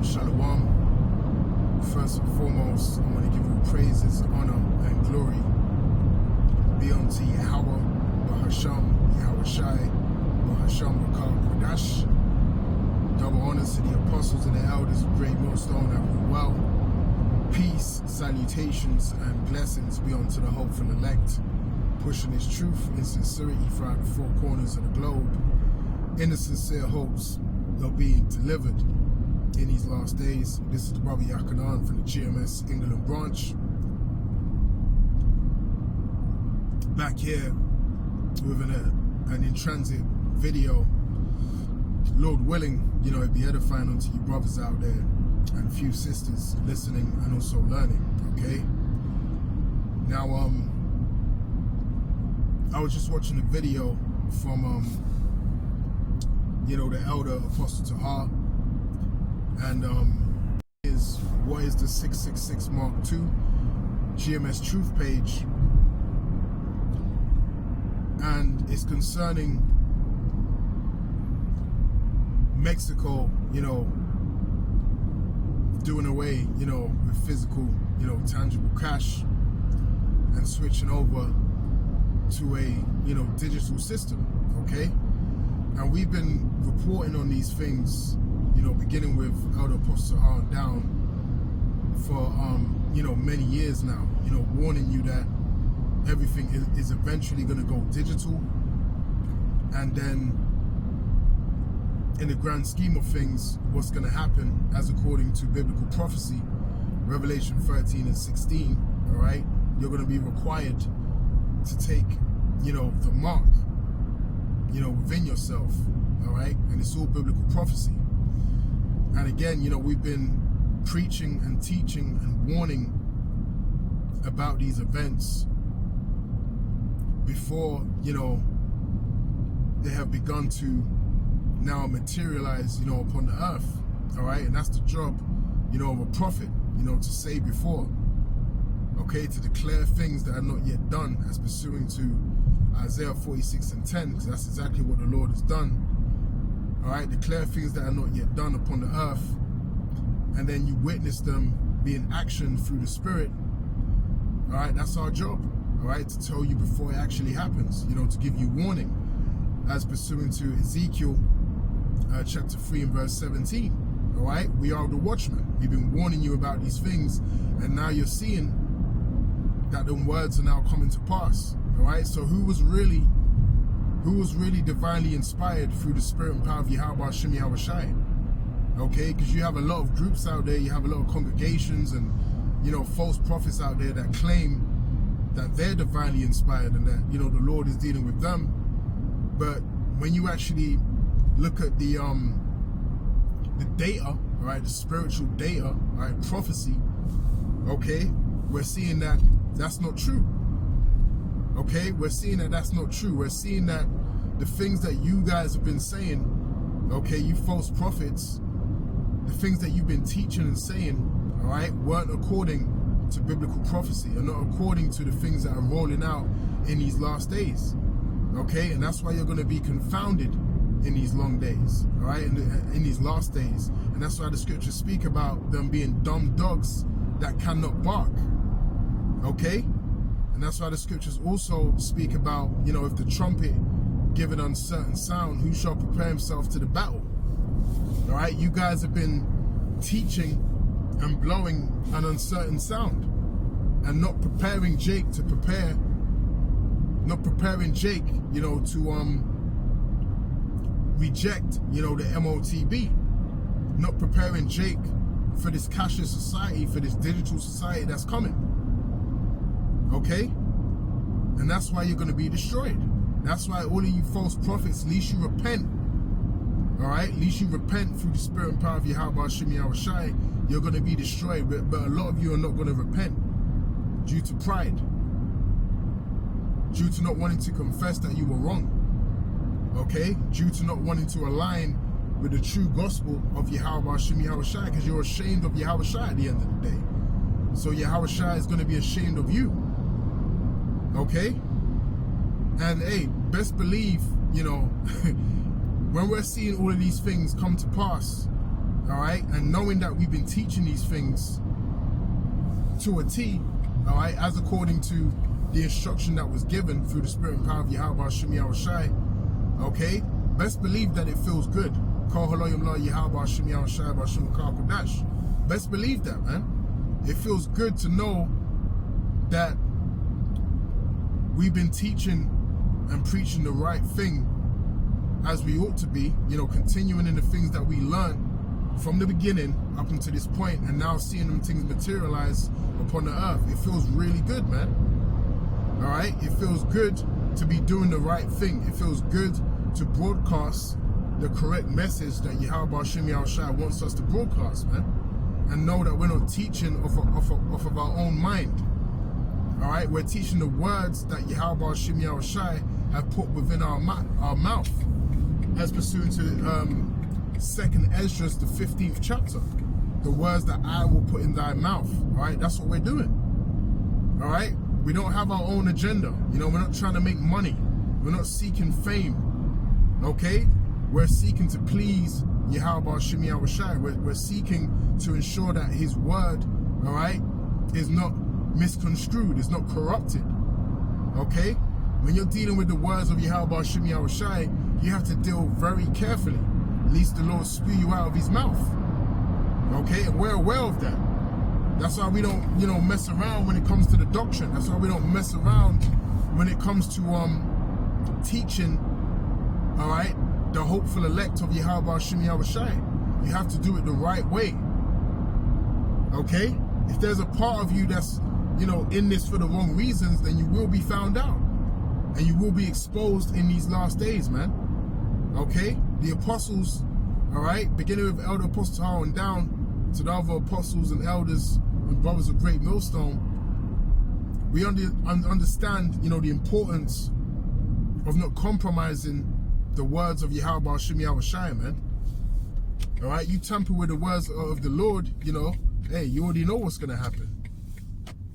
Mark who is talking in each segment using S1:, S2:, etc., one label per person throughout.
S1: Shalom. First and foremost, I want to give you praises, honor, and glory be unto Yahweh, Bahasham, Yahweh Shai, Bahasham, Rakal Kodash. Double honors to the apostles and the elders of Great Millstone that rule well. Peace, salutations, and blessings be unto the hopeful elect, pushing his truth in sincerity throughout the four corners of the globe, in the sincere hopes of being delivered in these last days. This is the brother Yakanan from the GMS England branch, back here with an in-transit video. Lord willing, it'd be edifying unto you brothers out there and a few sisters listening and also learning, okay? Now, I was just watching a video from, the elder Apostle Tahar, and what is the 666 Mark II GMS Truth page, and it's concerning Mexico, doing away, with physical, tangible cash and switching over to a, digital system, okay? And we've been reporting on these things, beginning with Elder Apostle Tahar down for, many years now, warning you that everything is eventually going to go digital. And then in the grand scheme of things, what's going to happen, as according to biblical prophecy, Revelation 13 and 16, all right, you're going to be required to take, the mark, within yourself, all right? And it's all biblical prophecy. And again, we've been preaching and teaching and warning about these events before, they have begun to now materialize, upon the earth, all right? And that's the job, of a prophet, to say before, okay, to declare things that are not yet done, as pursuing to Isaiah 46 and 10, because that's exactly what the Lord has done, all right? Declare things that are not yet done upon the earth, and then you witness them being actioned through the Spirit, all right? That's our job, all right, to tell you before it actually happens, to give you warning, as pursuing to Ezekiel chapter 3 and verse 17, all right? We are the watchmen. We've been warning you about these things, and now you're seeing that the words are now coming to pass, all right? So who was really divinely inspired through the spirit and power of Yahweh Hashem Yahweh Shai? Okay, because you have a lot of groups out there, you have a lot of congregations and, false prophets out there that claim that they're divinely inspired and that, the Lord is dealing with them. But when you actually look at the data, right, the spiritual data, right, prophecy, okay, we're seeing that that's not true. Okay, we're seeing that that's not true. We're seeing that the things that you guys have been saying, okay, you false prophets, the things that you've been teaching and saying, all right, weren't according to biblical prophecy and not according to the things that are rolling out in these last days. Okay, and that's why you're going to be confounded in these long days, all right, in these last days. And that's why the scriptures speak about them being dumb dogs that cannot bark, okay? And that's why the scriptures also speak about, if the trumpet give an uncertain sound, who shall prepare himself to the battle? All right, you guys have been teaching and blowing an uncertain sound and not preparing Jake to prepare, not preparing Jake, to reject, the MOTB, not preparing Jake for this cashless society, for this digital society that's coming. Okay? And that's why you're going to be destroyed. That's why all of you false prophets, at least you repent. All right? At least you repent through the spirit and power of Yahweh Hashem Yahweh Shai. You're going to be destroyed. But a lot of you are not going to repent due to pride, due to not wanting to confess that you were wrong. Okay? Due to not wanting to align with the true gospel of Yahweh Hashem Yahweh Shai, because you're ashamed of Yahweh Shai at the end of the day. So Yahweh Shai is going to be ashamed of you. Okay? And hey, best believe, when we're seeing all of these things come to pass, all right, and knowing that we've been teaching these things to a T, all right, as according to the instruction that was given through the spirit and power of Yahweh Hashem Yahushai, okay, best believe that it feels good. Best believe that, man. It feels good to know that we've been teaching and preaching the right thing as we ought to be, you know, continuing in the things that we learned from the beginning up until this point, and now seeing them things materialize upon the earth. It feels really good, man. All right, it feels good to be doing the right thing. It feels good to broadcast the correct message that Yahweh Hashem Yahushua wants us to broadcast, man, and know that we're not teaching off of our own mind. All right, we're teaching the words that Yahweh Hashem Yahushua have put within our mouth, as pursuant to 2nd Esdras, the 15th chapter. The words that I will put in thy mouth. All right, that's what we're doing. All right, we don't have our own agenda. You know, we're not trying to make money. We're not seeking fame. Okay, we're seeking to please Yahweh Hashem Yahushua. We're seeking to ensure that His word, all right, is not misconstrued, is not corrupted. Okay, when you're dealing with the words of Yahweh Hashem Yahushua, you have to deal very carefully, lest the Lord spew you out of His mouth. Okay, and we're aware of that. That's why we don't, you know, mess around when it comes to the doctrine. That's why we don't mess around when it comes to teaching, all right, the hopeful elect of Yahweh Hashem Yahushua. You have to do it the right way. Okay? If there's a part of you that's, you know, in this for the wrong reasons, then you will be found out. And you will be exposed in these last days, man. Okay? The apostles, all right, beginning with Elder Apostle Hall and down to the other apostles and elders and brothers of Great Millstone, we understand, you know, the importance of not compromising the words of Yahweh Hashem Yahushua, man. All right, you tamper with the words of the Lord, you know, hey, you already know what's going to happen.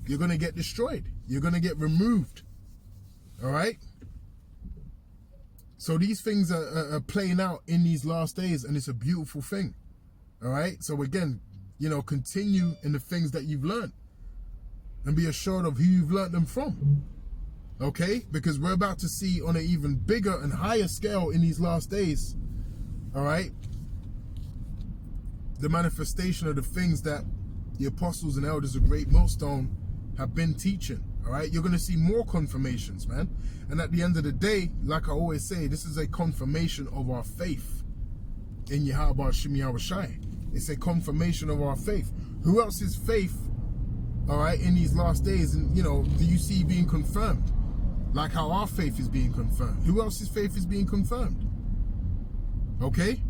S1: You're going to get destroyed. You're going to get removed. All right? So these things are playing out in these last days, and it's a beautiful thing. All right? So again, you know, continue in the things that you've learned and be assured of who you've learned them from. Okay? Because we're about to see on an even bigger and higher scale in these last days, all right, the manifestation of the things that the apostles and elders of Great Millstone have been teaching. All right, you're going to see more confirmations, man. And at the end of the day, like I always say, this is a confirmation of our faith in Yahweh Hashem Yahushua. It's a confirmation of our faith. Who else's faith, all right, in these last days, and you know, do you see being confirmed? Like how our faith is being confirmed. Who else's faith is being confirmed? Okay?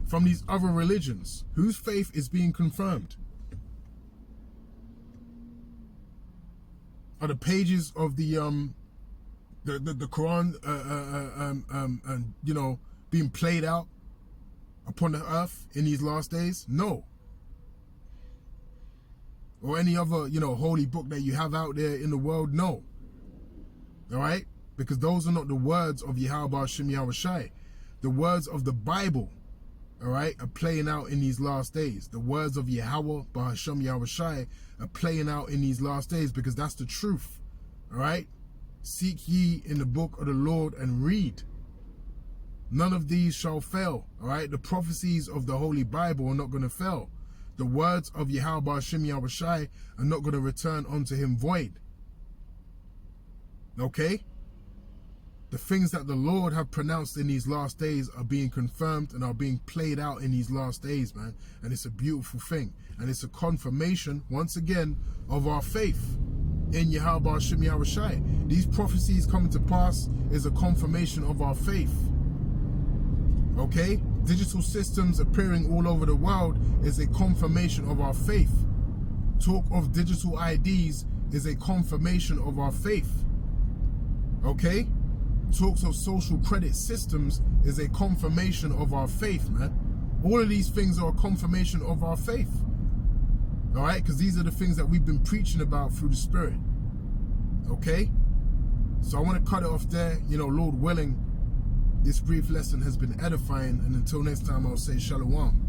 S1: From these other religions, whose faith is being confirmed? Are the pages of the Quran and you know, being played out upon the earth in these last days? No. Or any other, you know, holy book that you have out there in the world? No. All right? Because those are not the words of Yahweh Hashem Yahushua. The words of the Bible, all right, are playing out in these last days. The words of Yahweh Hashem Yahushua are playing out in these last days, because that's the truth. All right? Seek ye in the book of the Lord and read. None of these shall fail. All right? The prophecies of the Holy Bible are not going to fail. The words of Yahweh Hashem Yahushua are not going to return unto him void. Okay? The things that the Lord have pronounced in these last days are being confirmed and are being played out in these last days, man. And it's a beautiful thing. And it's a confirmation, once again, of our faith in Yahweh Hashem Yahushua. These prophecies coming to pass is a confirmation of our faith. Okay? Digital systems appearing all over the world is a confirmation of our faith. Talk of digital IDs is a confirmation of our faith. Okay? Talks of social credit systems is a confirmation of our faith, man. All of these things are a confirmation of our faith. All right? Because these are the things that we've been preaching about through the Spirit. Okay? So I want to cut it off there. You know, Lord willing, this brief lesson has been edifying, and until next time, I'll say shalom.